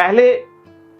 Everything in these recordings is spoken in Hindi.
पहले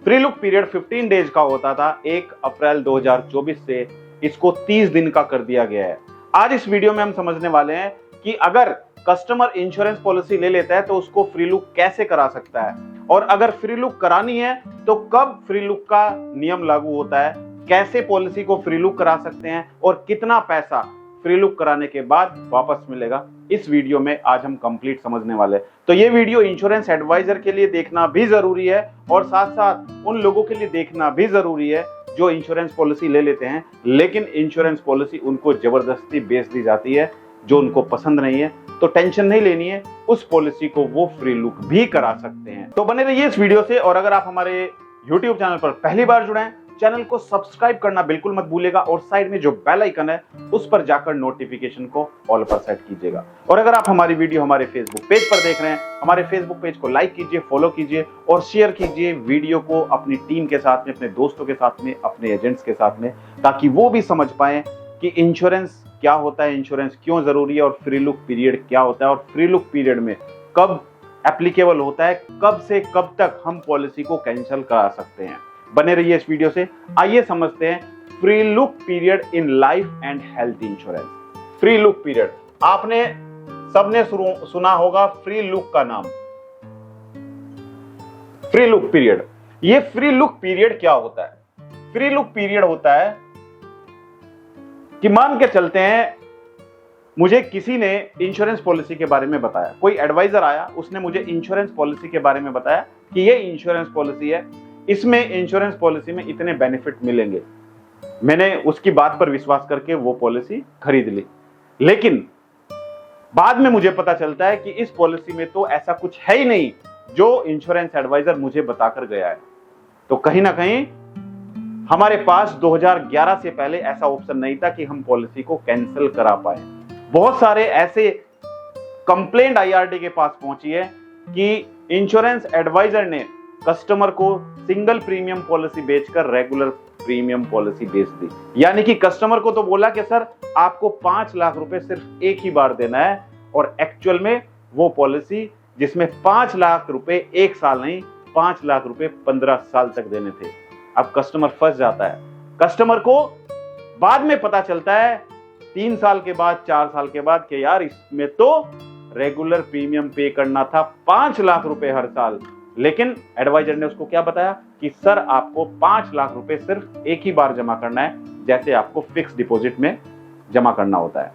फ्री लुक पीरियड 15 डेज का होता था, 1 अप्रैल 2024 से इसको 30 दिन का कर दिया गया है। आज इस वीडियो में हम समझने वाले हैं कि अगर कस्टमर इंश्योरेंस पॉलिसी ले लेता है तो उसको फ्री लुक कैसे करा सकता है, और अगर फ्री लुक करानी है तो कब फ्री लुक का नियम लागू होता है, कैसे पॉलिसी को फ्री लुक करा सकते हैं और कितना पैसा फ्री लुक कराने के बाद वापस मिलेगा। इस वीडियो में आज हम कंप्लीट समझने वाले हैं। तो ये वीडियो इंश्योरेंस एडवाइजर के लिए देखना भी जरूरी है और साथ साथ उन लोगों के लिए देखना भी जरूरी है जो इंश्योरेंस पॉलिसी ले लेते हैं लेकिन इंश्योरेंस पॉलिसी उनको जबरदस्ती बेच दी जाती है जो उनको पसंद नहीं है। तो टेंशन नहीं लेनी है, उस पॉलिसी को वो फ्री लुक भी करा सकते हैं। तो बने रहिए इस वीडियो से, और अगर आप हमारे YouTube चैनल पर पहली बार जुड़े हैं, चैनल को सब्सक्राइब करना बिल्कुल मत भूलिएगा और साइड में जो बेल आइकन है उस पर जाकर नोटिफिकेशन को ऑल पर सेट कीजिएगा। और अगर आप हमारी वीडियो हमारे फेसबुक पेज पर देख रहे हैं, हमारे फेसबुक पेज को लाइक कीजिए, फॉलो कीजिए और शेयर कीजिए वीडियो को अपनी टीम के साथ में, अपने दोस्तों के साथ में, अपने एजेंट्स के साथ में, ताकि वो भी समझ पाए कि इंश्योरेंस क्या होता है, इंश्योरेंस क्यों जरूरी है और फ्री लुक पीरियड क्या होता है और फ्री लुक पीरियड में कब एप्लीकेबल होता है, कब से कब तक हम पॉलिसी को कैंसिल करा सकते हैं। बने रहिए इस वीडियो से। आइए समझते हैं free look period in life and health insurance. Free look period, आपने सबने सुना होगा फ्री लुक का नाम, फ्री लुक पीरियड। ये फ्री लुक पीरियड क्या होता है? फ्री लुक पीरियड होता है कि मान के चलते हैं मुझे किसी ने इंश्योरेंस पॉलिसी के बारे में बताया, कोई एडवाइजर आया, उसने मुझे इंश्योरेंस पॉलिसी के बारे में बताया कि ये इंश्योरेंस पॉलिसी है, इसमें इंश्योरेंस पॉलिसी में इतने बेनिफिट मिलेंगे। मैंने उसकी बात पर विश्वास करके वो पॉलिसी खरीद ली, लेकिन बाद में मुझे पता चलता है कि इस पॉलिसी में तो ऐसा कुछ है ही नहीं जो इंश्योरेंस एडवाइजर मुझे बताकर गया है। तो कहीं ना कहीं हमारे पास 2011 से पहले ऐसा ऑप्शन नहीं था कि हम पॉलिसी को कैंसिल करा पाए। बहुत सारे ऐसे कंप्लेंट आईआरडी के पास पहुंची है कि इंश्योरेंस एडवाइजर ने कस्टमर को सिंगल प्रीमियम पॉलिसी बेचकर रेगुलर प्रीमियम पॉलिसी बेच दी। यानी कि कस्टमर को तो बोला कि सर आपको 5 लाख रुपए सिर्फ एक ही बार देना है, और एक्चुअल में वो पॉलिसी जिसमें 5 लाख रुपए एक साल नहीं, 5 लाख रुपए 15 साल तक देने थे। अब कस्टमर फंस जाता है। कस्टमर को बाद में पता चलता है 3 साल के बाद, 4 साल के बाद कि यार इसमें तो रेगुलर प्रीमियम पे करना था 5 लाख रुपए हर साल, लेकिन एडवाइजर ने उसको क्या बताया कि सर आपको 5 लाख रुपए सिर्फ एक ही बार जमा करना है, जैसे आपको फिक्स डिपॉजिट में जमा करना होता है।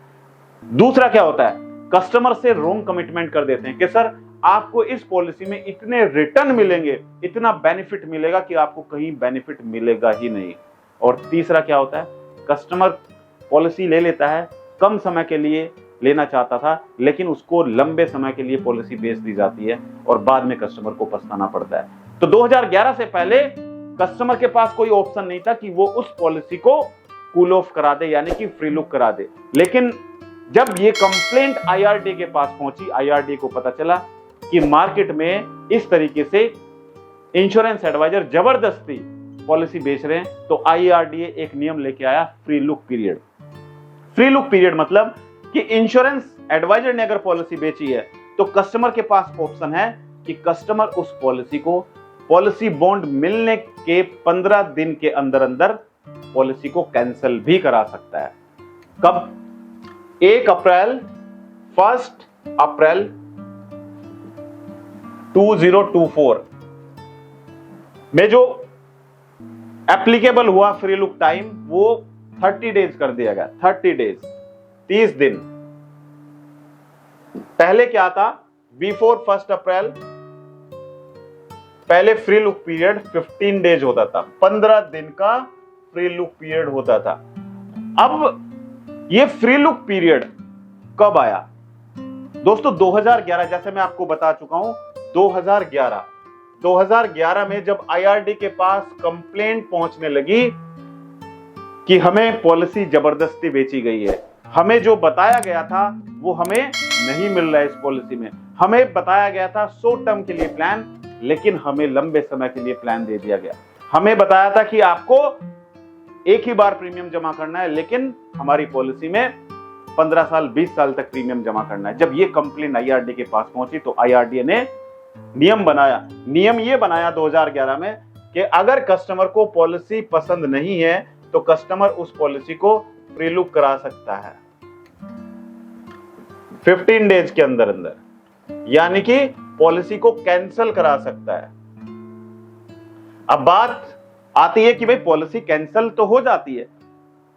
दूसरा क्या होता है, कस्टमर से रॉन्ग कमिटमेंट कर देते हैं कि सर आपको इस पॉलिसी में इतने रिटर्न मिलेंगे, इतना बेनिफिट मिलेगा कि आपको कहीं बेनिफिट मिलेगा ही नहीं। और तीसरा क्या होता है, कस्टमर पॉलिसी ले लेता है, कम समय के लिए लेना चाहता था लेकिन उसको लंबे समय के लिए पॉलिसी बेच दी जाती है और बाद में कस्टमर को पछताना पड़ता है। तो 2011 से पहले कस्टमर के पास कोई ऑप्शन नहीं था कि वो उस पॉलिसी को कूल ऑफ करा दे, यानी कि फ्री लुक करा दे। लेकिन जब ये कंप्लेंट आईआरडी के पास पहुंची, आईआरडी को पता चला कि मार्केट में इस तरीके से इंश्योरेंस एडवाइजर जबरदस्ती पॉलिसी बेच रहे हैं, तो आईआरडीए एक नियम लेके आया, free look period. Free look period मतलब कि इंश्योरेंस एडवाइजर ने अगर पॉलिसी बेची है तो कस्टमर के पास ऑप्शन है कि कस्टमर उस पॉलिसी को पॉलिसी बॉन्ड मिलने के 15 दिन के अंदर अंदर पॉलिसी को कैंसिल भी करा सकता है। कब? 1 अप्रैल 2024 में जो एप्लीकेबल हुआ फ्री लुक टाइम, वो 30 डेज कर दिया गया। 30 डेज, 30 दिन। पहले क्या था, बिफोर 1 अप्रैल पहले फ्री लुक पीरियड 15 डेज होता था, 15 दिन का फ्री लुक पीरियड होता था। अब ये फ्री लुक पीरियड कब आया दोस्तों? 2011, जैसे मैं आपको बता चुका हूं, 2011 में जब आईआरडी के पास कंप्लेंट पहुंचने लगी कि हमें पॉलिसी जबरदस्ती बेची गई है, हमें जो बताया गया था वो हमें नहीं मिल रहा है। इस पॉलिसी में हमें बताया गया था शॉर्ट टर्म के लिए प्लान, लेकिन हमें लंबे समय के लिए प्लान दे दिया गया। हमें बताया था कि आपको एक ही बार प्रीमियम जमा करना है, लेकिन हमारी पॉलिसी में 15 साल 20 साल तक प्रीमियम जमा करना है। जब ये कंप्लेंट आईआरडी के पास पहुंची तो आईआरडी ने नियम ये बनाया 2011 में कि अगर कस्टमर को पॉलिसी पसंद नहीं है तो कस्टमर उस पॉलिसी को प्री लुक करा सकता है 15 डेज के अंदर अंदर, यानी कि पॉलिसी को कैंसिल करा सकता है। अब बात आती है कि भाई पॉलिसी कैंसिल तो हो जाती है,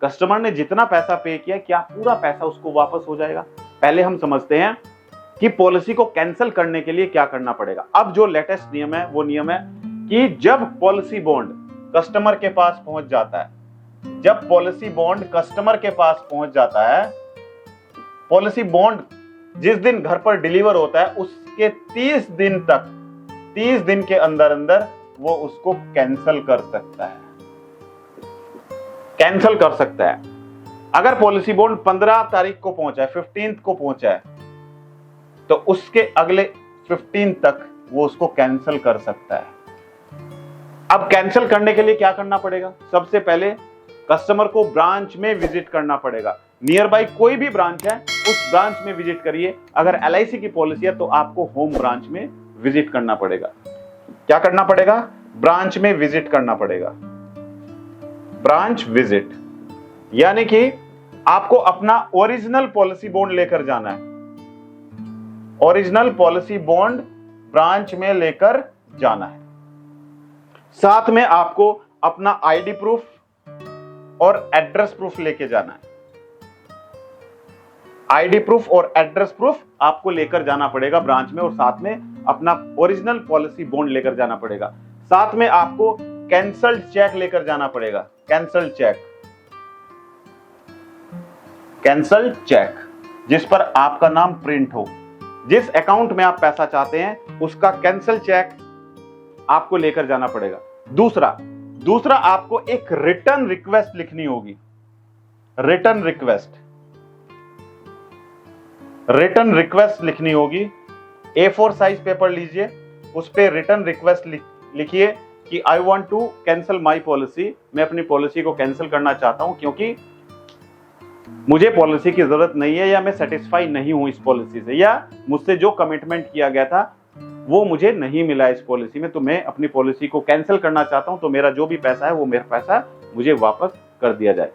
कस्टमर ने जितना पैसा पे किया क्या पूरा पैसा उसको वापस हो जाएगा? पहले हम समझते हैं कि पॉलिसी को कैंसिल करने के लिए क्या करना पड़ेगा। अब जो लेटेस्ट नियम है वो नियम है कि जब पॉलिसी बॉन्ड कस्टमर के पास पहुंच जाता है, जब पॉलिसी बॉन्ड कस्टमर के पास पहुंच जाता है, पॉलिसी बॉन्ड जिस दिन घर पर डिलीवर होता है उसके 30 दिन तक, 30 दिन के अंदर अंदर वो उसको कैंसिल कर सकता है, कैंसिल कर सकता है। अगर पॉलिसी बॉन्ड 15 तारीख को पहुंचा है, 15 को पहुंचा है, तो उसके अगले 15 तक वो उसको कैंसिल कर सकता है। अब कैंसिल करने के लिए क्या करना पड़ेगा? सबसे पहले कस्टमर को ब्रांच में विजिट करना पड़ेगा। नियर बाई कोई भी ब्रांच है उस ब्रांच में विजिट करिए। अगर LIC की पॉलिसी है तो आपको होम ब्रांच में विजिट करना पड़ेगा। क्या करना पड़ेगा? ब्रांच में विजिट करना पड़ेगा। ब्रांच विजिट यानी कि आपको अपना ओरिजिनल पॉलिसी बॉन्ड लेकर जाना है। ओरिजिनल पॉलिसी बॉन्ड ब्रांच में लेकर जाना है। साथ में आपको अपना ID प्रूफ और एड्रेस प्रूफ लेके जाना है। ID प्रूफ और एड्रेस प्रूफ आपको लेकर जाना पड़ेगा ब्रांच में, और साथ में अपना ओरिजिनल पॉलिसी बॉन्ड लेकर जाना पड़ेगा। साथ में आपको कैंसल्ड चेक लेकर जाना पड़ेगा। कैंसल्ड चेक, कैंसल्ड चेक जिस पर आपका नाम प्रिंट हो, जिस अकाउंट में आप पैसा चाहते हैं उसका कैंसल चेक आपको लेकर जाना पड़ेगा। दूसरा आपको एक रिटर्न रिक्वेस्ट लिखनी होगी। रिटर्न रिक्वेस्ट लिखनी होगी। A4 साइज पेपर लीजिए, उस पे रिटर्न रिक्वेस्ट लिखिए कि I want to cancel my policy, मैं अपनी पॉलिसी को कैंसिल करना चाहता हूं क्योंकि मुझे पॉलिसी की जरूरत नहीं है, या मैं सेटिस्फाई नहीं हूं इस पॉलिसी से, या मुझसे जो कमिटमेंट किया गया था वो मुझे नहीं मिला इस पॉलिसी में, तो मैं अपनी पॉलिसी को कैंसिल करना चाहता हूं, तो मेरा जो भी पैसा है वो मेरा पैसा मुझे वापस कर दिया जाए।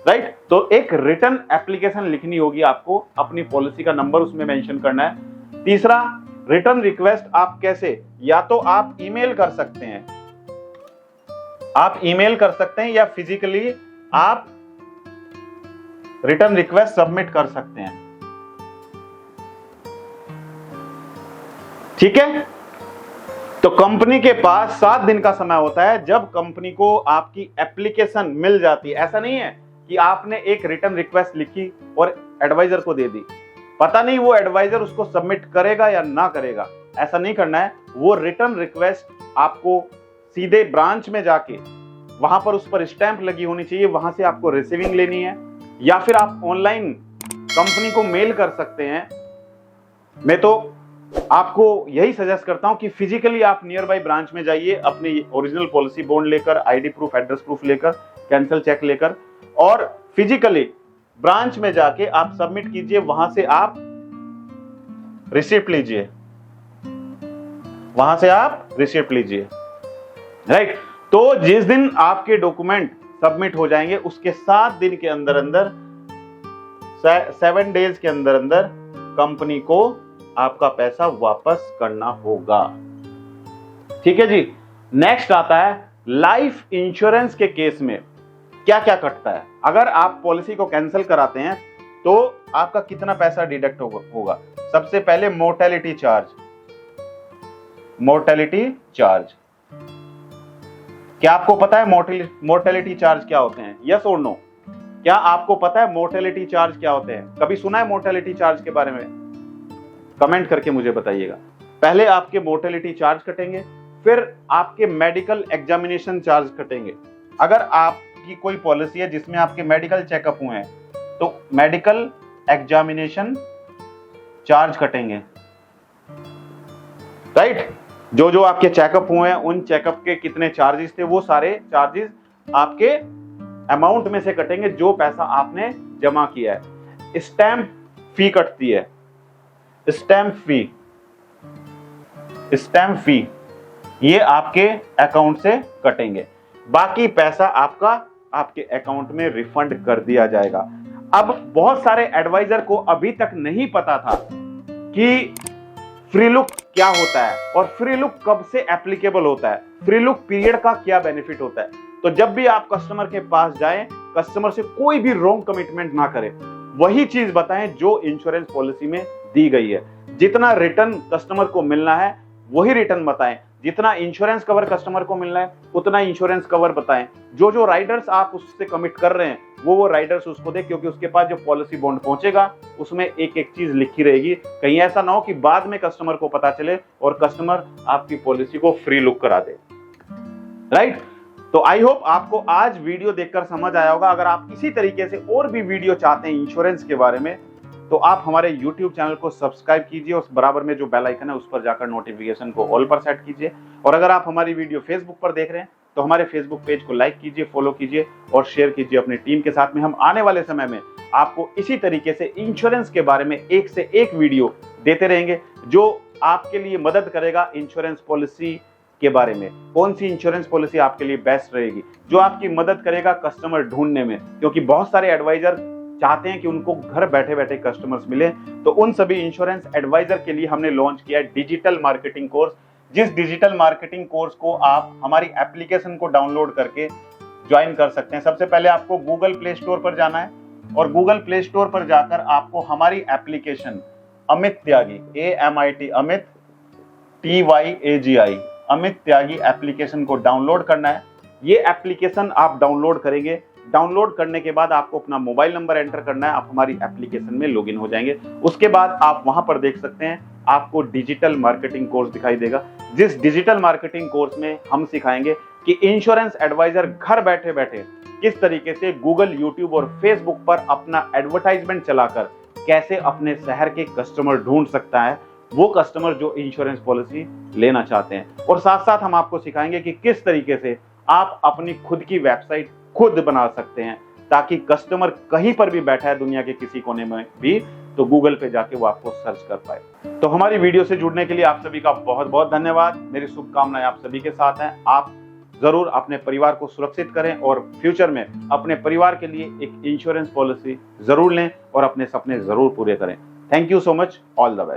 राइट? तो एक रिटर्न एप्लीकेशन लिखनी होगी आपको, अपनी पॉलिसी का नंबर उसमें मेंशन करना है। तीसरा, रिटर्न रिक्वेस्ट आप कैसे, या तो आप ईमेल कर सकते हैं, आप ईमेल कर सकते हैं, या फिजिकली आप रिटर्न रिक्वेस्ट सबमिट कर सकते हैं। ठीक है? तो कंपनी के पास 7 दिन का समय होता है। जब कंपनी को आपकी एप्लीकेशन मिल जाती है, ऐसा नहीं है कि आपने एक रिटर्न रिक्वेस्ट लिखी और एडवाइजर को दे दी, पता नहीं वो एडवाइजर उसको सबमिट करेगा या ना करेगा, ऐसा नहीं करना है। वो रिटर्न रिक्वेस्ट आपको सीधे ब्रांच में जाके, वहां पर उस पर स्टैंप लगी होनी चाहिए, वहां से आपको रिसीविंग लेनी है, या फिर आप ऑनलाइन कंपनी को मेल कर सकते हैं। मैं तो आपको यही सजेस्ट करता हूं कि फिजिकली आप नियर बाई ब्रांच में जाइए, अपनी ओरिजिनल पॉलिसी बॉन्ड लेकर, ID प्रूफ, एड्रेस प्रूफ लेकर, कैंसिल चेक लेकर, और फिजिकली ब्रांच में जाके आप सबमिट कीजिए। वहां से आप रिसिप्ट लीजिए, वहां से आप रिसिप्ट लीजिए। राइट? तो जिस दिन आपके डॉक्यूमेंट सबमिट हो जाएंगे उसके 7 दिन के अंदर अंदर, 7 डेज के अंदर अंदर कंपनी को आपका पैसा वापस करना होगा। ठीक है जी? नेक्स्ट आता है लाइफ इंश्योरेंस के केस में क्या क्या कटता है। अगर आप पॉलिसी को कैंसिल कराते हैं तो आपका कितना पैसा डिडक्ट होगा? सबसे पहले मोर्टेलिटी चार्ज। मोर्टेलिटी चार्ज, क्या आपको पता है मोर्टेलिटी चार्ज क्या होते हैं? यस और नो? क्या आपको पता है मोर्टेलिटी चार्ज क्या होते हैं? कभी सुना है मोर्टेलिटी चार्ज के बारे में? कमेंट करके मुझे बताइएगा। पहले आपके मोर्टेलिटी चार्ज कटेंगे, फिर आपके मेडिकल एग्जामिनेशन चार्ज कटेंगे। अगर आपकी कोई पॉलिसी है जिसमें आपके मेडिकल चेकअप हुए हैं तो मेडिकल एग्जामिनेशन चार्ज कटेंगे। राइट? जो जो आपके चेकअप हुए हैं उन चेकअप के कितने चार्जेस थे वो सारे चार्जेस आपके अमाउंट में से कटेंगे जो पैसा आपने जमा किया है। स्टैंप फी कटती है, स्टैंप फी। स्टैम्प फी ये आपके अकाउंट से कटेंगे, बाकी पैसा आपका आपके अकाउंट में रिफंड कर दिया जाएगा। अब बहुत सारे एडवाइजर को अभी तक नहीं पता था कि फ्री लुक क्या होता है और फ्री लुक कब से एप्लीकेबल होता है, फ्री लुक पीरियड का क्या बेनिफिट होता है। तो जब भी आप कस्टमर के पास जाएं, कस्टमर से कोई भी रॉन्ग कमिटमेंट ना करें, वही चीज बताएं जो इंश्योरेंस पॉलिसी में दी गई है। जितना रिटर्न कस्टमर को मिलना है वही रिटर्न बताएं, जितना इंश्योरेंस कवर कस्टमर को मिलना है उतना इंश्योरेंस कवर बताएं। जो राइडर्स आप उससे कमिट कर रहे हैं वो राइडर्स उसको दे, क्योंकि उसके पास जो पॉलिसी बॉन्ड पहुंचेगा उसमें एक एक चीज लिखी रहेगी। कहीं ऐसा ना हो कि बाद में कस्टमर को पता चले और कस्टमर आपकी पॉलिसी को फ्री लुक करा दे। राइट, तो आई होप आपको आज वीडियो देखकर समझ आया होगा। अगर आप इसी तरीके से और भी वीडियो चाहते हैं इंश्योरेंस के बारे में तो आप हमारे YouTube चैनल को सब्सक्राइब कीजिए, उस बराबर में जो बेल आइकन है उस पर जाकर नोटिफिकेशन को ऑल पर सेट कीजिए। और अगर आप हमारी वीडियो फेसबुक पर देख रहे हैं तो हमारे फेसबुक पेज को लाइक कीजिए, फॉलो कीजिए और शेयर कीजिए अपनी टीम के साथ में। हम आने वाले समय में आपको इसी तरीके से इंश्योरेंस के बारे में एक से एक वीडियो देते रहेंगे जो आपके लिए मदद करेगा इंश्योरेंस पॉलिसी के बारे में। कौन सी इंश्योरेंस पॉलिसी आपके लिए बेस्ट रहेगी, जो आपकी मदद करेगा कस्टमर ढूंढने में, क्योंकि बहुत सारे एडवाइजर चाहते हैं कि उनको घर बैठे बैठे कस्टमर्स मिले। तो उन सभी इंश्योरेंस एडवाइजर के लिए हमने लॉन्च किया है डिजिटल मार्केटिंग कोर्स, जिस डिजिटल मार्केटिंग कोर्स को आप हमारी एप्लीकेशन को डाउनलोड करके ज्वाइन कर सकते हैं। सबसे पहले आपको गूगल प्ले स्टोर पर जाना है और गूगल प्ले स्टोर पर जाकर आपको हमारी एप्लीकेशन अमित त्यागी AMIT अमित TYAGI अमित त्यागी एप्लीकेशन को डाउनलोड करना है। ये एप्लीकेशन आप डाउनलोड करेंगे, डाउनलोड करने के बाद आपको अपना मोबाइल नंबर एंटर करना है, आप हमारी एप्लीकेशन में लॉगिन हो जाएंगे। उसके बाद आप वहां पर देख सकते हैं आपको डिजिटल मार्केटिंग कोर्स दिखाई देगा, जिस डिजिटल मार्केटिंग कोर्स में हम सिखाएंगे कि इंश्योरेंस एडवाइजर घर बैठे बैठे किस तरीके से गूगल, यूट्यूब और फेसबुक पर अपना एडवर्टाइजमेंट चलाकर कैसे अपने शहर के कस्टमर ढूंढ सकता है, वो कस्टमर जो इंश्योरेंस पॉलिसी लेना चाहते हैं। और साथ साथ हम आपको सिखाएंगे कि किस तरीके से आप अपनी खुद की वेबसाइट खुद बना सकते हैं, ताकि कस्टमर कहीं पर भी बैठा है दुनिया के किसी कोने में भी तो गूगल पे जाके वो आपको सर्च कर पाए। तो हमारी वीडियो से जुड़ने के लिए आप सभी का बहुत बहुत धन्यवाद। मेरी शुभकामनाएं आप सभी के साथ हैं। आप जरूर अपने परिवार को सुरक्षित करें और फ्यूचर में अपने परिवार के लिए एक इंश्योरेंस पॉलिसी जरूर लें और अपने सपने जरूर पूरे करें। Thank you so much, all the best.